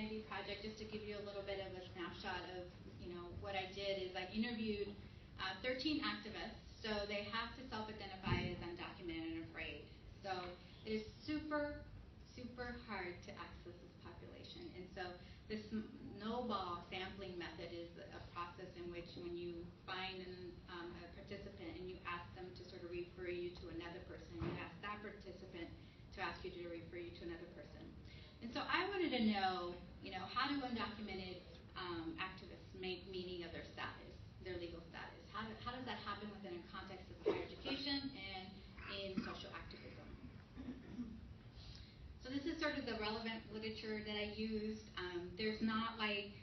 identity project, just to give you a little bit of a snapshot of, what I did is I interviewed 13 activists. So they have to self-identify as undocumented and afraid. So it is super, super hard to access this population. And so this snowball sampling method is a process in which when you find a participant and you ask them to sort of refer you to another person, you ask that participant to ask you to refer you to another person. And so I wanted to know, how do undocumented activists make meaning of their status, their legal status? How does that happen within a context of higher education and in social activism? So this is sort of the relevant literature that I used. There's not like,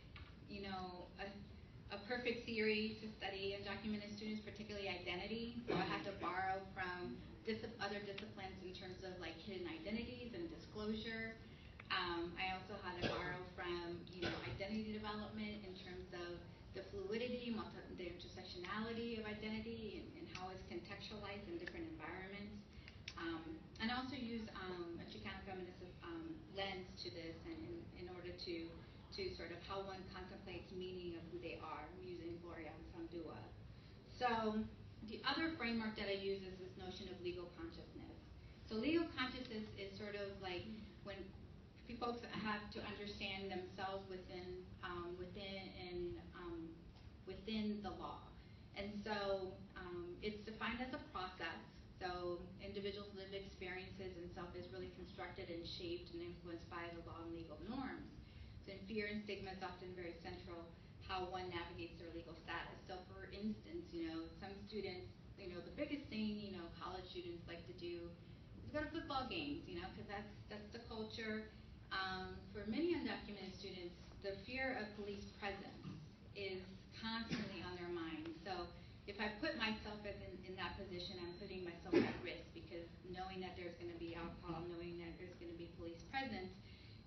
a perfect theory to study undocumented students, particularly identity. So I had to borrow from other disciplines in terms of like hidden identities and disclosure. I also had to borrow from, identity development in terms of the fluidity, the intersectionality of identity, and how it's contextualized in different environments. And also use a Chicano feminist lens to this in order to sort of how one contemplates meaning of who they are, using Gloria Sandua. So the other framework that I use is this notion of legal consciousness. So legal consciousness is sort of like when folks have to understand themselves within the law. And so it's defined as a process. So individuals' lived experiences and self is really constructed and shaped and influenced by the law and legal norms. So fear and stigma is often very central how one navigates their legal status. So for instance, some students, the biggest thing, college students like to do is go to football games, because that's the culture. For many undocumented students, the fear of police presence is constantly on their mind. So if I put myself in that position, I'm putting myself at risk, because knowing that there's going to be alcohol, knowing that there's going to be police presence,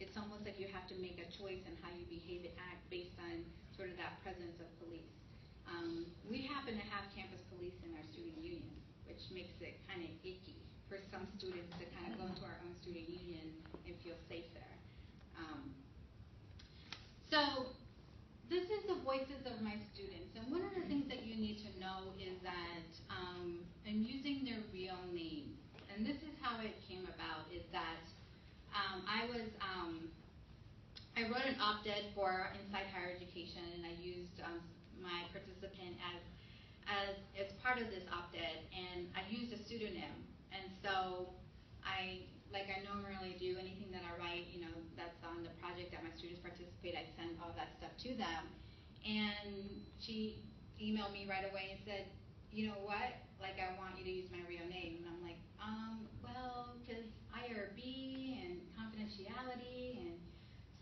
it's almost like you have to make a choice in how you behave and act based on sort of that presence of police. We happen to have campus police in our student union, which makes it kind of icky for some students to kind of go into our own student union and feel safe there. So this is the voices of my students, and one of the things that you need to know is that I'm using their real name, and this is how it came about, is that I wrote an op-ed for Inside Higher Education, and I used my participant as part of this op-ed, and I used a pseudonym. And so like I normally do, anything that I write, that's on the project that my students participate, I send all that stuff to them. And she emailed me right away and said, you know what, like I want you to use my real name. And I'm like, well, because IRB and confidentiality, and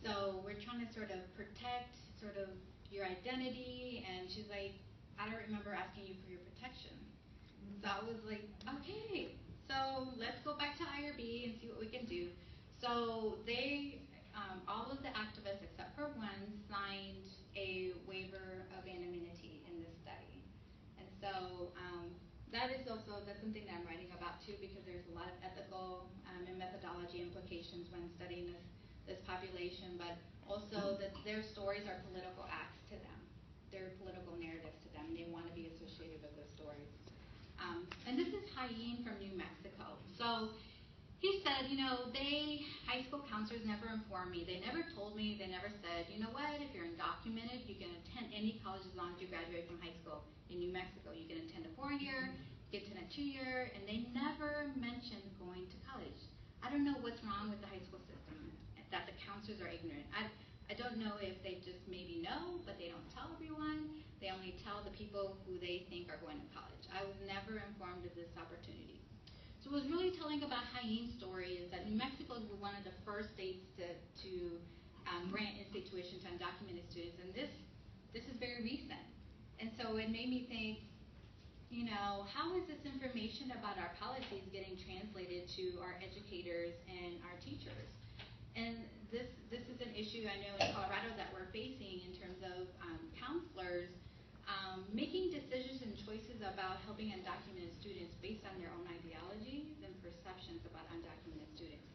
so we're trying to sort of protect sort of your identity. And she's like, I don't remember asking you for your protection. So I was like, okay, so let's go back to IRB and see what we can do. So they, all of the activists except for one, signed a waiver of anonymity in this study. And so that's something that I'm writing about too, because there's a lot of ethical and methodology implications when studying this population, but also that their stories are political acts to them. They're political narratives to them. They want to be associated with those stories. And this is Hayin from New Mexico. So he said, high school counselors never informed me. They never told me, they never said, you know what, if you're undocumented, you can attend any college as long as you graduate from high school. In New Mexico, you can attend a 4-year, you can attend a 2-year, and they never mentioned going to college. I don't know what's wrong with the high school system, that the counselors are ignorant. I don't know if they just maybe know, but they don't tell everyone. They only tell the people who they think are going to college. I was never informed of this opportunity. So what was really telling about Hayin's story is that New Mexico was one of the first states to grant in-state tuition to undocumented students, and this is very recent. And so it made me think, how is this information about our policies getting translated to our educators and our teachers? And this is an issue I know in Colorado that we're facing in terms of counselors making decisions and choices about helping undocumented students based on their own ideologies and perceptions about undocumented students.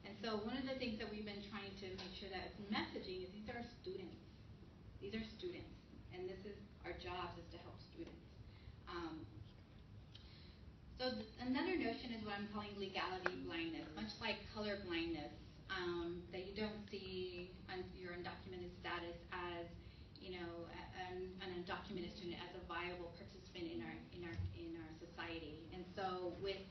And so one of the things that we've been trying to make sure that it's messaging These are students, and this is our jobs is to help students. Another notion is what I'm calling legality blindness, much like color blindness, that you don't see your undocumented status as, an undocumented student as a viable participant in our society. And so with